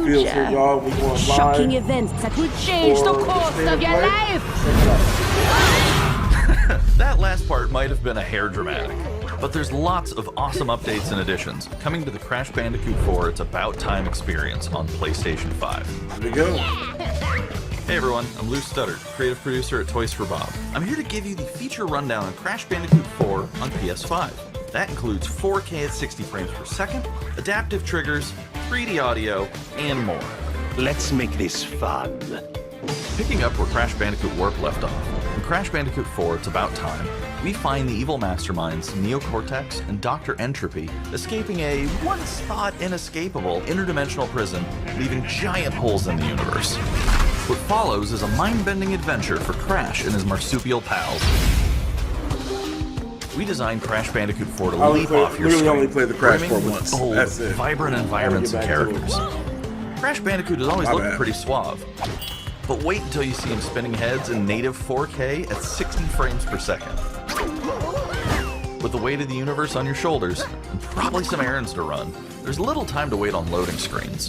feels here, y'all. We going Shocking live events that will change the for course State of of your Play. life. Check it out. That last part might have been a hair dramatic, but there's lots of awesome updates and additions coming to the Crash Bandicoot 4 It's About Time experience on PlayStation 5. Here we go. Hey everyone, I'm Lou Studdard, creative producer at Toys for Bob. I'm here to give you the feature rundown on Crash Bandicoot 4 on PS5. That includes 4K at 60 frames per second, adaptive triggers, 3D audio, and more. Let's make this fun. Picking up where Crash Bandicoot Warp left off, in Crash Bandicoot 4 It's About Time, we find the evil masterminds Neocortex and Dr. Entropy escaping a once thought inescapable interdimensional prison, leaving giant holes in the universe. What follows is a mind-bending adventure for Crash and his marsupial pals. We designed Crash Bandicoot 4 to leap off your screen, only played the Crash brimming 4 with once. bold, That's it. vibrant environments and characters. Crash Bandicoot has always My looked bad. pretty suave. But wait until you see him spinning heads in native 4K at 60 frames per second. With the weight of the universe on your shoulders, and probably some errands to run, there's little time to wait on loading screens.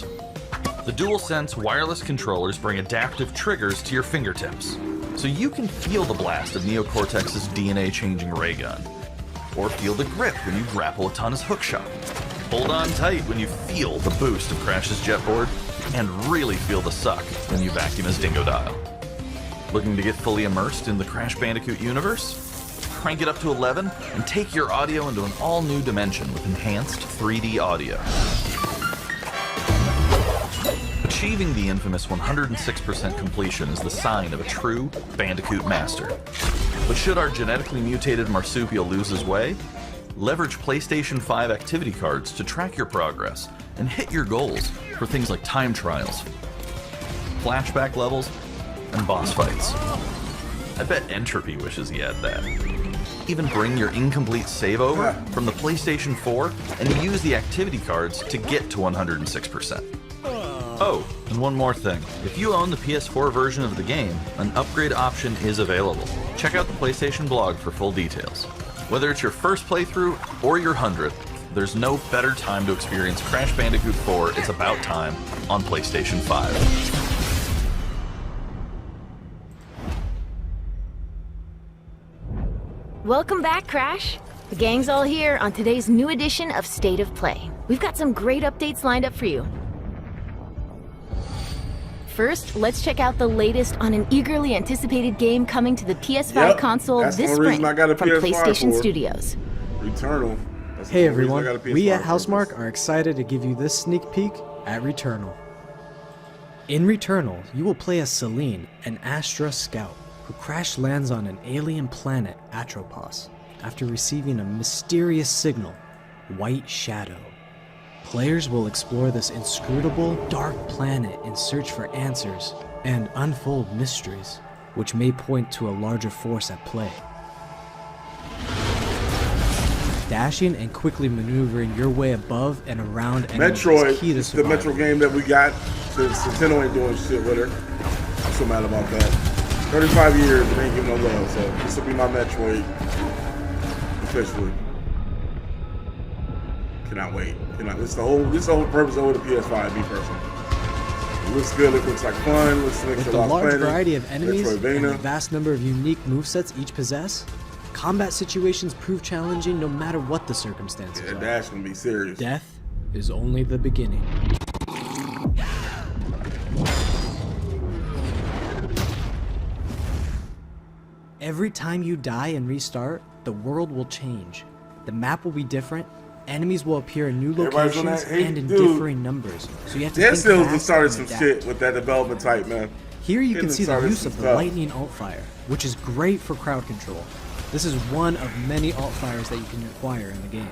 The DualSense wireless controllers bring adaptive triggers to your fingertips, so you can feel the blast of Neocortex's DNA-changing ray gun, or feel the grip when you grapple Atana's hookshot. Hold on tight when you feel the boost of Crash's jetboard, and really feel the suck when you vacuum his Dingodile. Looking to get fully immersed in the Crash Bandicoot universe? Crank it up to 11 and take your audio into an all-new dimension with enhanced 3D audio. Achieving the infamous 106% completion is the sign of a true Bandicoot master. But should our genetically mutated marsupial lose his way? Leverage PlayStation 5 activity cards to track your progress and hit your goals for things like time trials, flashback levels, and boss fights. I bet Entropy wishes he had that. Even bring your incomplete save over from the PlayStation 4 and use the activity cards to get to 106%. Oh, and one more thing. If you own the PS4 version of the game, an upgrade option is available. Check out the PlayStation blog for full details. Whether it's your first playthrough or your 100th, there's no better time to experience Crash Bandicoot 4 It's About Time on PlayStation 5. Welcome back, Crash. The gang's all here on today's new edition of State of Play. We've got some great updates lined up for you. First, let's check out the latest on an eagerly anticipated game coming to the PS5 console that's this the only reason spring I got a from PS5 PlayStation for. Studios. Returnal. That's the Hey only reason I got a everyone, we PS5 at for. Housemark are excited to give you this sneak peek at Returnal. In Returnal, you will play as Celine, an Astra scout, who crash lands on an alien planet, Atropos, after receiving a mysterious signal, White Shadow. Players will explore this inscrutable, dark planet in search for answers and unfold mysteries, which may point to a larger force at play. Dashing and quickly maneuvering your way above and around enemies is Metroid, key to it's the survival. Metro game that we got. Nintendo ain't doing shit with her. I'm so mad about that. 35 years, they ain't giving no love, so this will be my Metroid. Officially. Cannot wait. This is the whole purpose of the PS5, me personally. It looks good, it looks like fun, looks like With a the Lost large Planet, variety of enemies and the Metroidvania. vast number of unique movesets each possess, combat situations prove challenging no matter what the circumstances Yeah, are. Dash gonna be serious. Death is only the beginning. Every time you die and restart, the world will change. The map will be different, enemies will appear in new Everybody's on locations that. Hey, and in dude. differing numbers, so you have to Dead think Cells fast started and some adapt. shit with that development type, man. Here you It can done see the started use some of the stuff. lightning alt fire, which is great for crowd control. This is one of many alt fires that you can acquire in the game.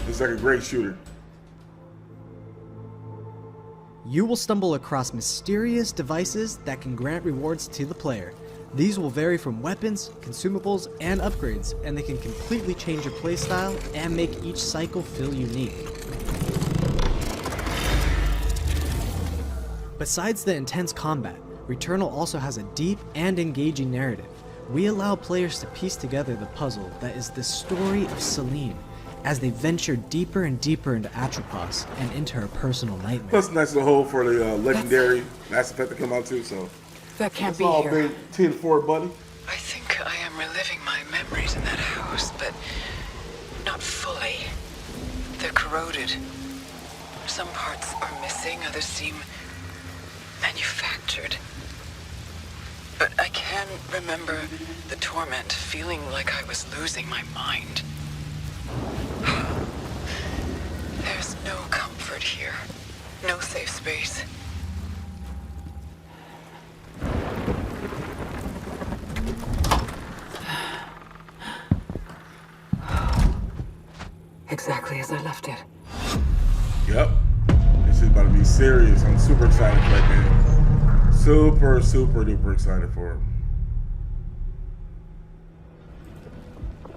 It's like a great shooter. You will stumble across mysterious devices that can grant rewards to the player. These will vary from weapons, consumables, and upgrades, and they can completely change your playstyle and make each cycle feel unique. Besides the intense combat, Returnal also has a deep and engaging narrative, we allow players to piece together the puzzle that is the story of Celine as they venture deeper and deeper into Atropos and into her personal nightmare. Plus, nice little hole for the legendary Mass Effect to come out too. So That can't it's be all here. big 10-4, buddy. I think I am reliving my memories in that house, but not fully. They're corroded. Some parts are missing, others seem manufactured. But I can remember the torment, feeling like I was losing my mind. There's no comfort here. No safe space. Exactly as I left it. Yep. This is about to be serious. I'm super excited for that game. Super, super duper excited for it.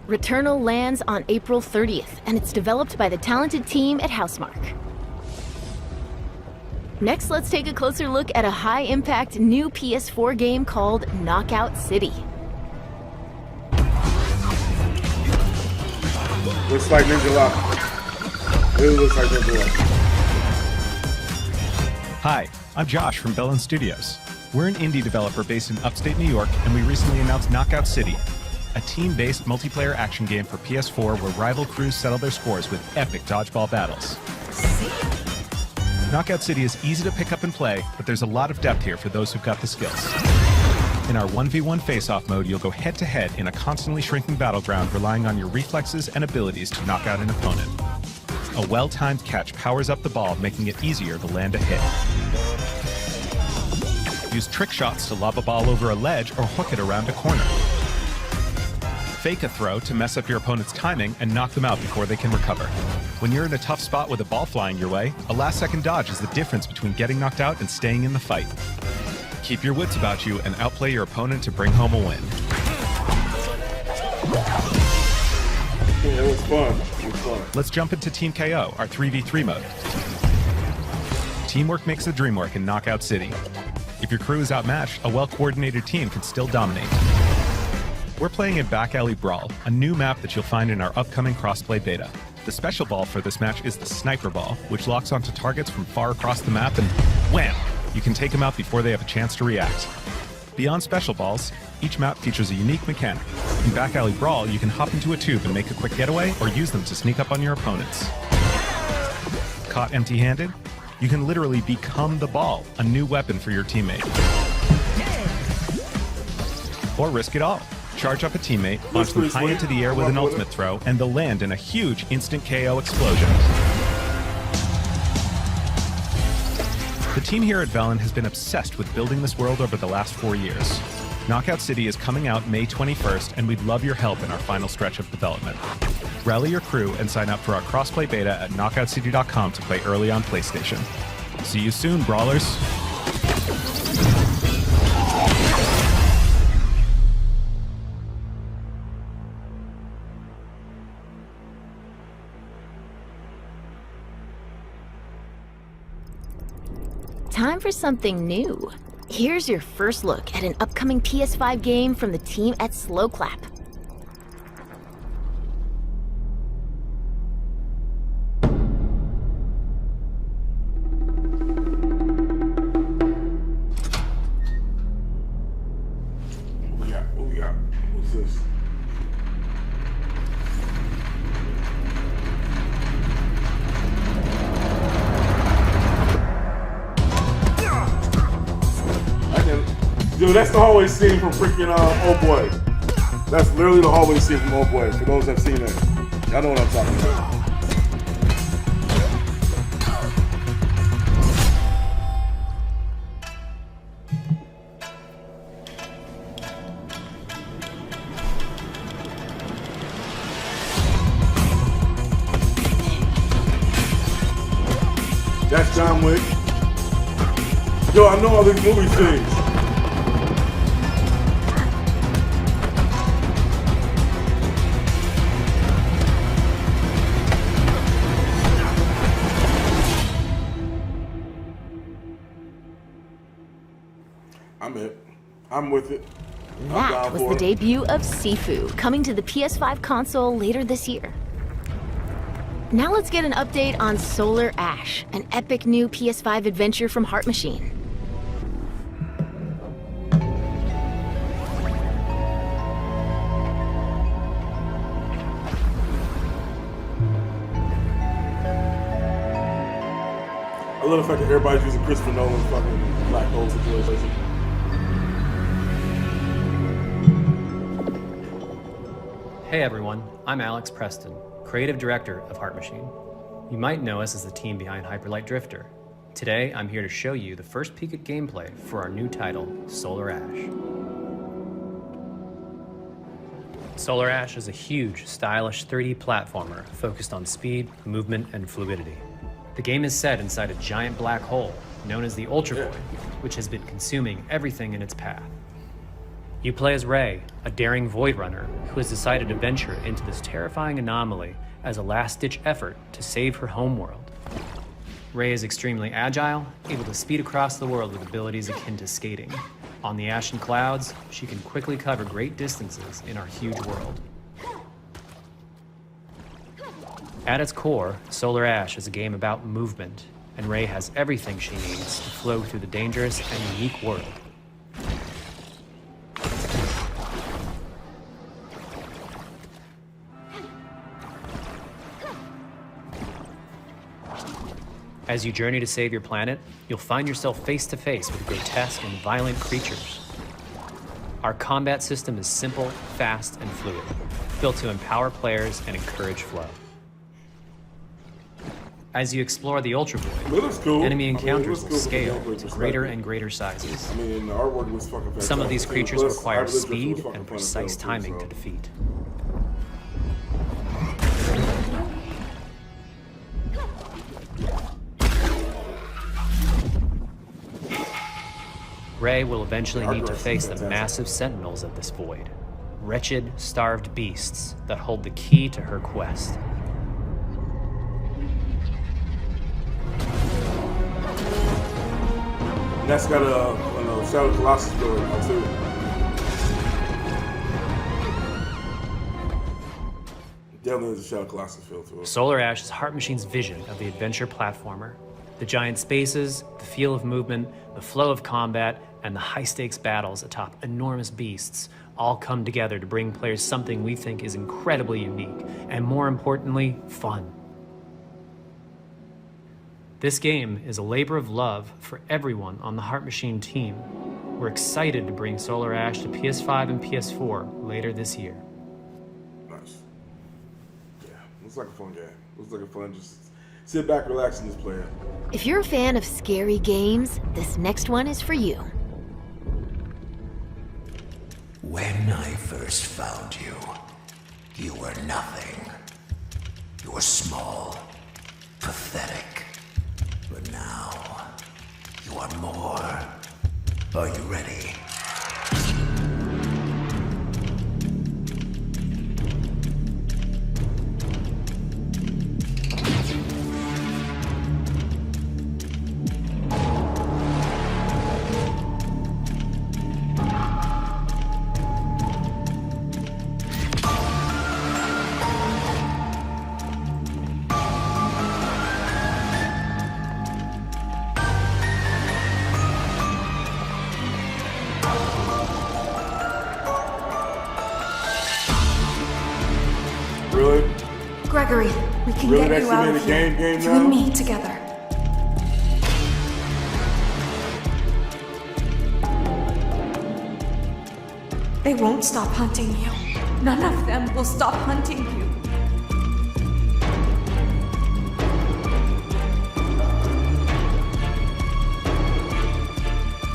Returnal lands on April 30th, and it's developed by the talented team at Housemarque. Next, let's take a closer look at a high-impact new PS4 game called Knockout City. Looks like Ninja Lock. Really looks like Ninja Lock. Hi, I'm Josh from Bellin Studios. We're an indie developer based in upstate New York, and we recently announced Knockout City, a team-based multiplayer action game for PS4 where rival crews settle their scores with epic dodgeball battles. Knockout City is easy to pick up and play, but there's a lot of depth here for those who've got the skills. In our 1v1 face-off mode, you'll go head-to-head in a constantly shrinking battleground, relying on your reflexes and abilities to knock out an opponent. A well-timed catch powers up the ball, making it easier to land a hit. Use trick shots to lob a ball over a ledge or hook it around a corner. Fake a throw to mess up your opponent's timing and knock them out before they can recover. When you're in a tough spot with a ball flying your way, a last-second dodge is the difference between getting knocked out and staying in the fight. Keep your wits about you and outplay your opponent to bring home a win. Yeah, it was fun. It was fun. Let's jump into Team KO, our 3v3 mode. Teamwork makes the dream work in Knockout City. If your crew is outmatched, a well-coordinated team can still dominate. We're playing in Back Alley Brawl, a new map that you'll find in our upcoming crossplay beta. The special ball for this match is the Sniper Ball, which locks onto targets from far across the map and wham! You can take them out before they have a chance to react. Beyond special balls, each map features a unique mechanic. In Back Alley Brawl, you can hop into a tube and make a quick getaway or use them to sneak up on your opponents. Caught empty-handed? You can literally become the ball, a new weapon for your teammate. Or risk it all. Charge up a teammate, launch them high into the air with an ultimate throw, and they'll land in a huge instant KO explosion. The team here at Velen has been obsessed with building this world over the last 4 years. Knockout City is coming out May 21st, and we'd love your help in our final stretch of development. Rally your crew and sign up for our crossplay beta at knockoutcity.com to play early on PlayStation. See you soon, Brawlers! Time for something new. Here's your first look at an upcoming PS5 game from the team at Slow Clap. What we got? What's this? Dude, that's the hallway scene from freaking Oh Boy. That's literally the hallway scene from Oh Boy. For those that have seen it, y'all know what I'm talking about. That's John Wick. Yo, I know all these movie scenes. I'm with it. That was the debut of Sifu, coming to the PS5 console later this year. Now let's get an update on Solar Ash, an epic new PS5 adventure from Heart Machine. I love the fact that everybody's using Christopher Nolan's fucking black hole situation. Hey everyone, I'm Alex Preston, creative director of Heart Machine. You might know us as the team behind Hyperlight Drifter. Today, I'm here to show you the first peek at gameplay for our new title, Solar Ash. Solar Ash is a huge, stylish 3D platformer focused on speed, movement, and fluidity. The game is set inside a giant black hole known as the Ultra Void, which has been consuming everything in its path. You play as Ray, a daring Void Runner who has decided to venture into this terrifying anomaly as a last-ditch effort to save her homeworld. Ray is extremely agile, able to speed across the world with abilities akin to skating. On the ash and clouds, she can quickly cover great distances in our huge world. At its core, Solar Ash is a game about movement, and Ray has everything she needs to flow through the dangerous and unique world. As you journey to save your planet, you'll find yourself face to face with grotesque and violent creatures. Our combat system is simple, fast, and fluid, built to empower players and encourage flow. As you explore the Ultra Void, Cool. enemy encounters cool will scale to greater and greater sizes. The artwork was fucking fantastic. Some of these creatures Plus, require Hyperlight Drifter was speed fucking and fun as precise hell, too, timing so. to defeat. Ray will eventually need to face the massive sentinels of this void. Wretched, starved beasts that hold the key to her quest. And that's got a Shadow Colossus building now too. Definitely has a Shadow Colossus feel to it. Solar Ash is Heart Machine's vision of the adventure platformer. The giant spaces, the feel of movement, the flow of combat, and the high-stakes battles atop enormous beasts all come together to bring players something we think is incredibly unique, and more importantly, fun. This game is a labor of love for everyone on the Heart Machine team. We're excited to bring Solar Ash to PS5 and PS4 later this year. Nice. Yeah, looks like a fun game. Looks like a fun, just sit back, relax, and just play it. If you're a fan of scary games, this next one is for you. When I first found you, you were nothing. You were small, pathetic. But now, you are more. Are you ready? Really? Gregory, we can Really? get That's you out the of here. game You now? and me together. They won't stop hunting you. None of them will stop hunting you.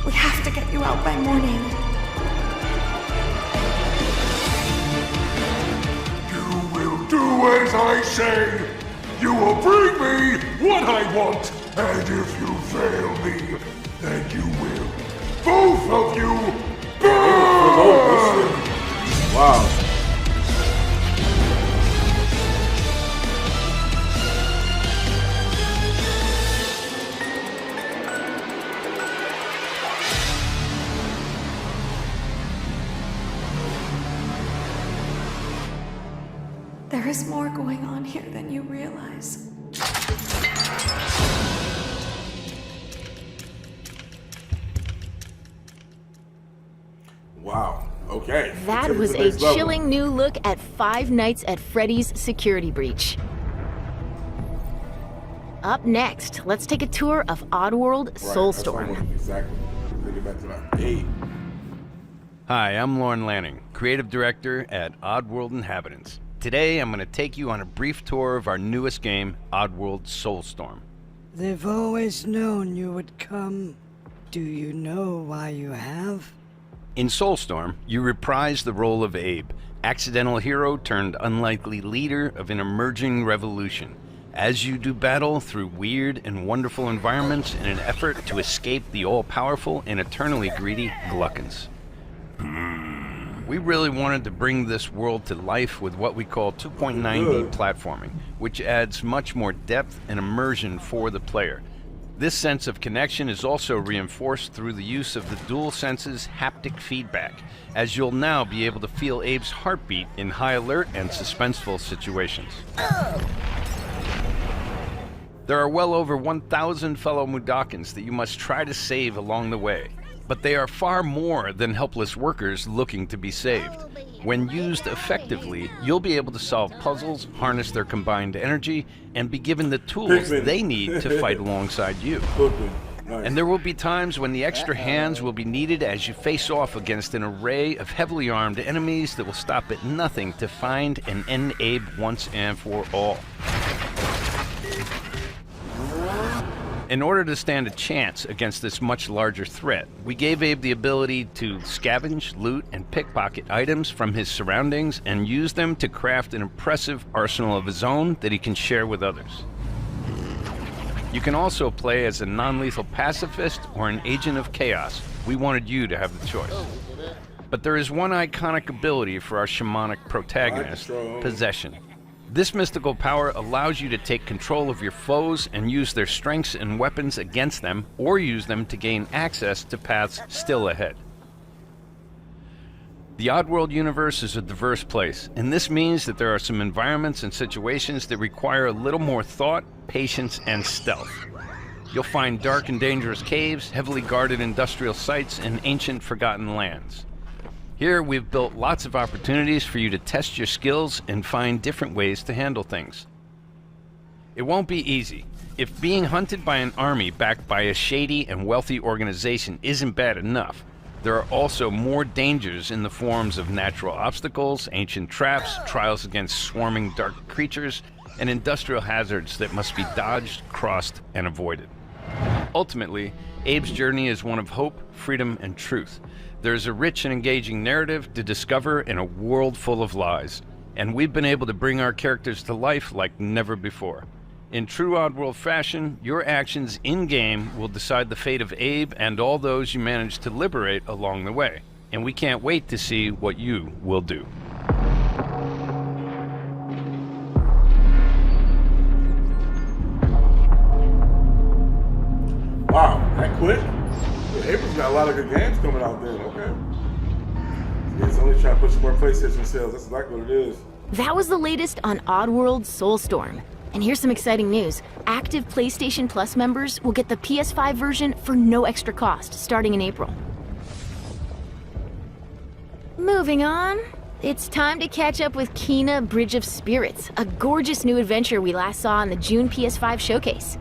We have to get you out by morning. You will do as I say. You will bring me what I want. And if you fail me, then you will. Both of you burn! Wow. There's more going on here than you realize. Wow. Okay. That Take it was to the a next level. chilling new look at Five Nights at Freddy's security breach. Up next, let's take a tour of Oddworld Right, that's what I Soulstorm. wanted. Exactly. Take it back to that. Hey. Hi, I'm Lorne Lanning, Creative Director at Oddworld Inhabitants. Today, I'm going to take you on a brief tour of our newest game, Oddworld Soulstorm. They've always known you would come. Do you know why you have? In Soulstorm, you reprise the role of Abe, accidental hero turned unlikely leader of an emerging revolution, as you do battle through weird and wonderful environments in an effort to escape the all-powerful and eternally greedy Gluckins. We really wanted to bring this world to life with what we call 2.9D platforming, which adds much more depth and immersion for the player. This sense of connection is also reinforced through the use of the DualSense's haptic feedback, as you'll now be able to feel Abe's heartbeat in high alert and suspenseful situations. There are well over 1,000 fellow Mudokons that you must try to save along the way, but they are far more than helpless workers looking to be saved. When used effectively, you'll be able to solve puzzles, harness their combined energy, and be given the tools they need to fight alongside you. Nice. And there will be times when the extra hands will be needed as you face off against an array of heavily armed enemies that will stop at nothing to find and end Abe once and for all. In order to stand a chance against this much larger threat, we gave Abe the ability to scavenge, loot, and pickpocket items from his surroundings and use them to craft an impressive arsenal of his own that he can share with others. You can also play as a non-lethal pacifist or an agent of chaos. We wanted you to have the choice. But there is one iconic ability for our shamanic protagonist, possession. This mystical power allows you to take control of your foes and use their strengths and weapons against them, or use them to gain access to paths still ahead. The Oddworld universe is a diverse place, and this means that there are some environments and situations that require a little more thought, patience, and stealth. You'll find dark and dangerous caves, heavily guarded industrial sites, and ancient forgotten lands. Here, we've built lots of opportunities for you to test your skills and find different ways to handle things. It won't be easy. If being hunted by an army backed by a shady and wealthy organization isn't bad enough, there are also more dangers in the forms of natural obstacles, ancient traps, trials against swarming dark creatures, and industrial hazards that must be dodged, crossed, and avoided. Ultimately, Abe's journey is one of hope, freedom, and truth. There's a rich and engaging narrative to discover in a world full of lies, and we've been able to bring our characters to life like never before. In true Oddworld fashion, your actions in-game will decide the fate of Abe and all those you manage to liberate along the way, and we can't wait to see what you will do. Wow, that quick? April's got a lot of good games coming out then, okay. Yeah, it's only trying to push some more PlayStation sales. That's exactly what it is. That was the latest on Oddworld Soulstorm. And here's some exciting news. Active PlayStation Plus members will get the PS5 version for no extra cost, starting in April. Moving on, it's time to catch up with Kena Bridge of Spirits, a gorgeous new adventure we last saw in the June PS5 showcase.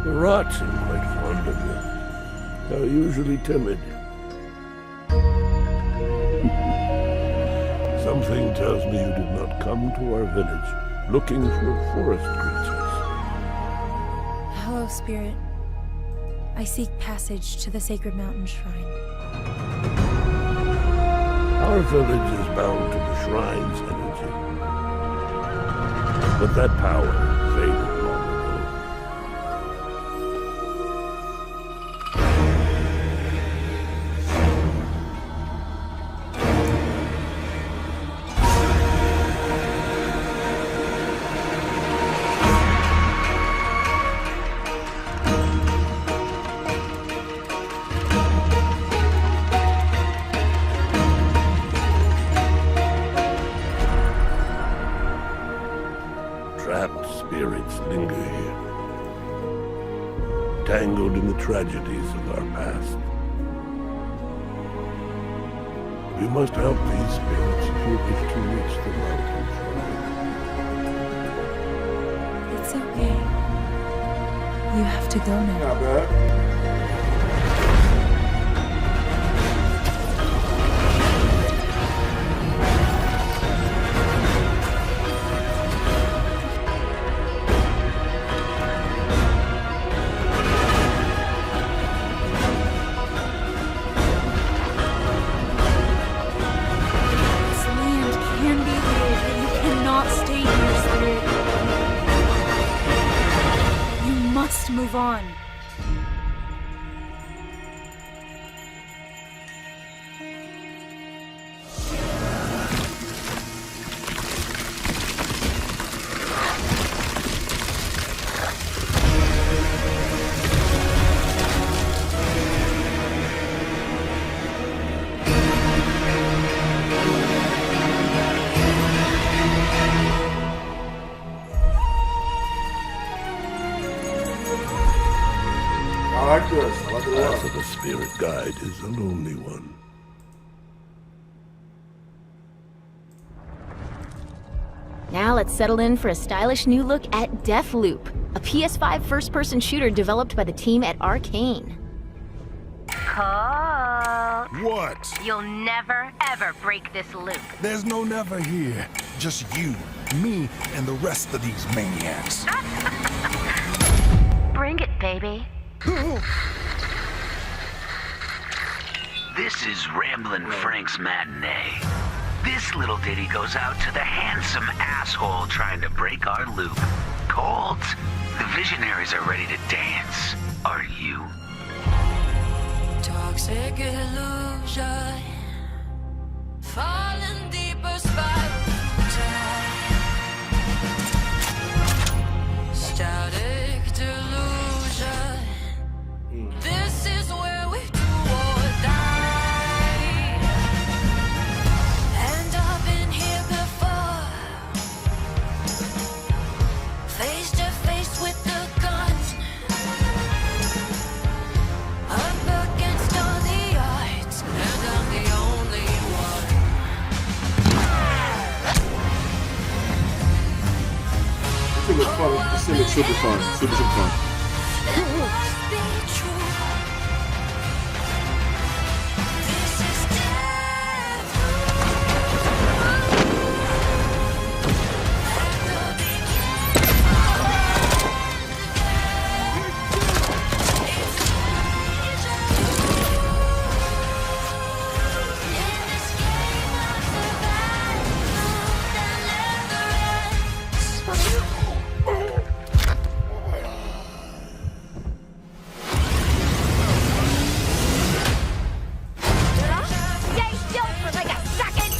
The rats seem quite fond of you. They're usually timid. Something tells me you did not come to our village looking for forest creatures. Hello, Spirit. I seek passage to the Sacred Mountain Shrine. Our village is bound to the shrine's energy. But that power faded long ago. Trapped spirits linger here, tangled in the tragedies of our past. You must help these spirits if you wish to reach the mountain shrine. It's okay. You have to go now. Not bad. This land can be healed, but you cannot stay here, Spirit. You must move on. I like this. I like it a Path lot. of the spirit guide is a lonely one. Now let's settle in for a stylish new look at Deathloop, a PS5 first-person shooter developed by the team at Arcane. What? You'll never, ever break this loop. There's no never here. Just you, me, and the rest of these maniacs. Bring it, baby. This is Ramblin' Frank's Matinee. This little ditty goes out to the handsome asshole trying to break our loop. Cold, the visionaries are ready to dance. Are you? Toxic illusion, falling deeper spiral time. Static delusion. This is where we do or die. And I've been here before, face to face with the gun. Up against all the odds, and I'm the only one. This looks fun. This thing looks super fun. Super fun. It must be true. This is death. Stay still for like a second.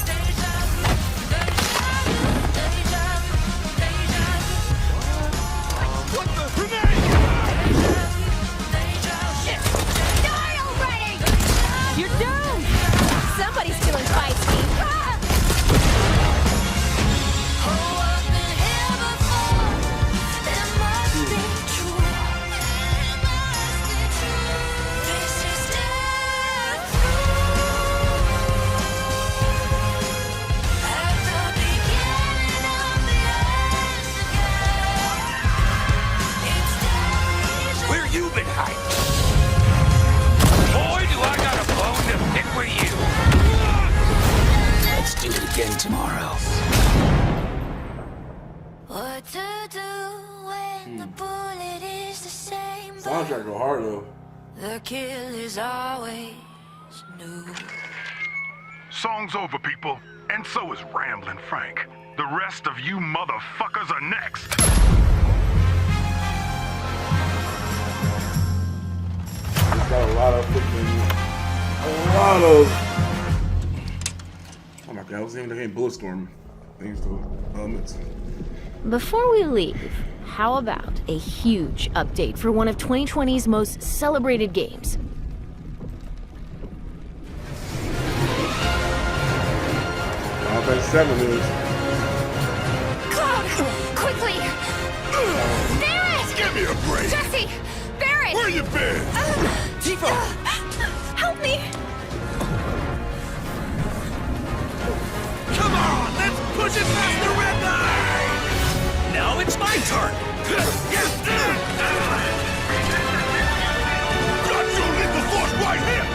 Die already! You're doomed! Somebody's feeling feisty. Where you been hiding? Boy, do I got a bone to pick with you. Let's do it again tomorrow. What to do when the bullet is the same? Soundtrack go hard though. The kill is always new. Song's over, people. And so is Ramblin' Frank. The rest of you motherfuckers are next. It's got a lot of oh my god, I was even getting Bulletstorm things to elements. Before we leave, how about a huge update for one of 2020's most celebrated games? Offense 7 is. Cloud! Quickly! Barrett! Give me a break! Jesse! Barrett! Where you been? Tifa! Help me! Come on, let's push it past the red line! Now it's my turn! Got your lethal force right here!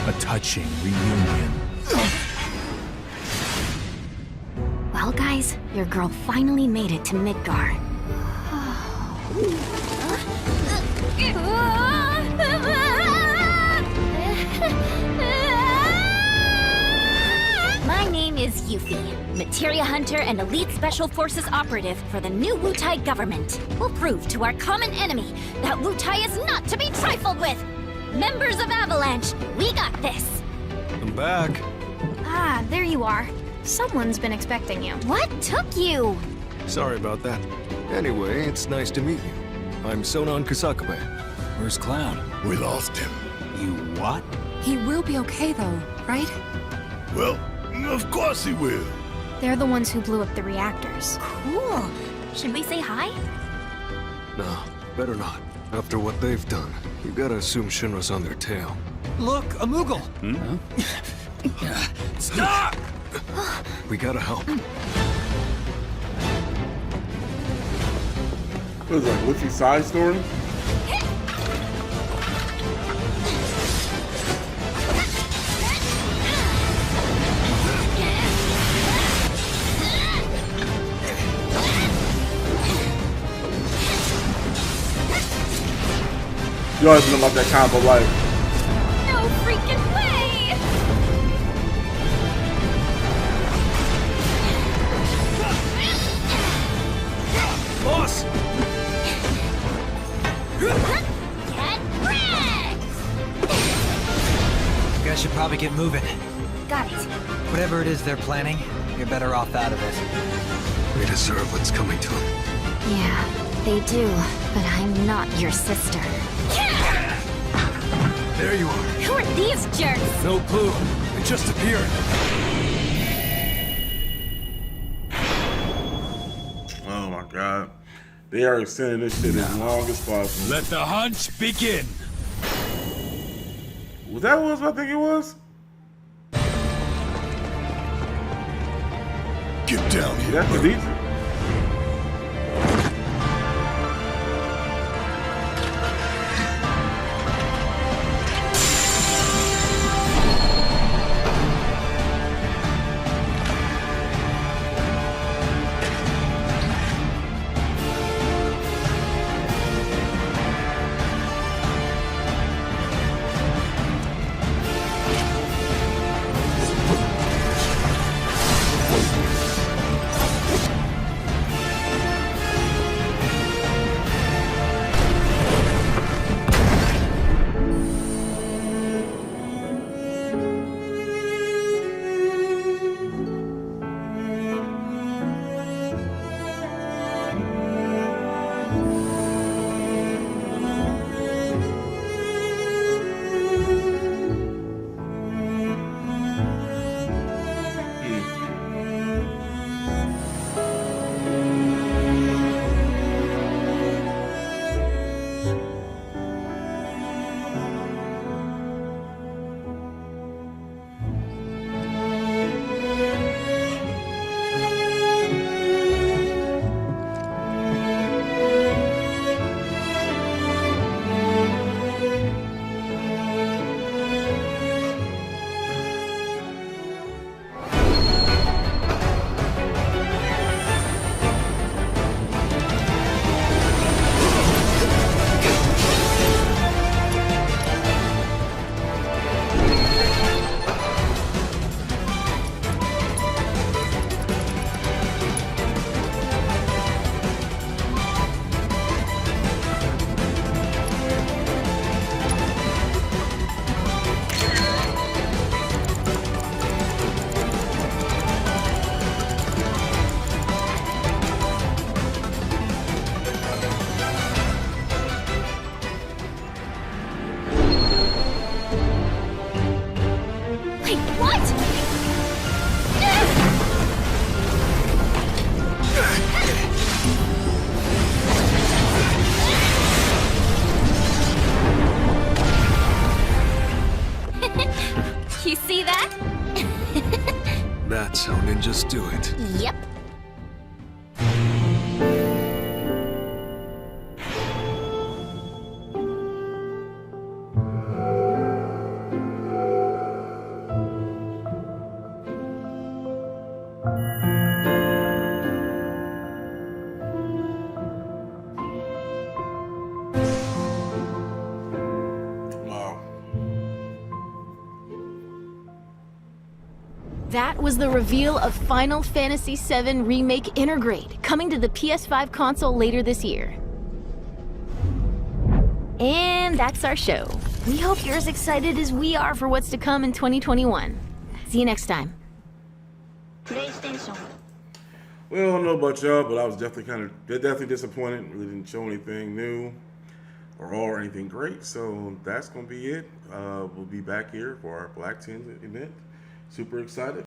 A touching reunion. Well, guys, your girl finally made it to Midgar. My name is Yuffie, materia hunter and elite special forces operative for the new Wutai government. We'll prove to our common enemy that Wutai is not to be trifled with. Members of Avalanche, we got this. I'm back. Ah, there you are. Someone's been expecting you. What took you? Sorry about that. Anyway, it's nice to meet you. I'm Sonon Kusakabe. Where's Clown? We lost him. You what? He will be okay though, right? Well, of course he will. They're the ones who blew up the reactors. Cool. Should we say hi? No, better not. After what they've done, you gotta assume Shinra's on their tail. Look, a Moogle! Stop! We gotta help. What is that, Luffy's side story? You always know about that combo life. No freaking way! Boss! Get wrecked! You guys should probably get moving. Got it. Whatever it is they're planning, you're better off out of it. We deserve what's coming to them. Yeah, they do, but I'm not your sister. There you are. Who are these jerks? No clue. They just appeared. Oh my god. They are extending this shit as long as possible. Let the hunch begin. Was that what I think it was? Get down here. That's the beat. That's how ninjas do it. Yep. That was the reveal of Final Fantasy VII Remake Intergrade, coming to the PS5 console later this year. And that's our show. We hope you're as excited as we are for what's to come in 2021. See you next time. Well, I don't know about y'all, but I was definitely disappointed. Really didn't show anything new or anything great. So that's gonna be it. We'll be back here for our Black 10 event. Super excited.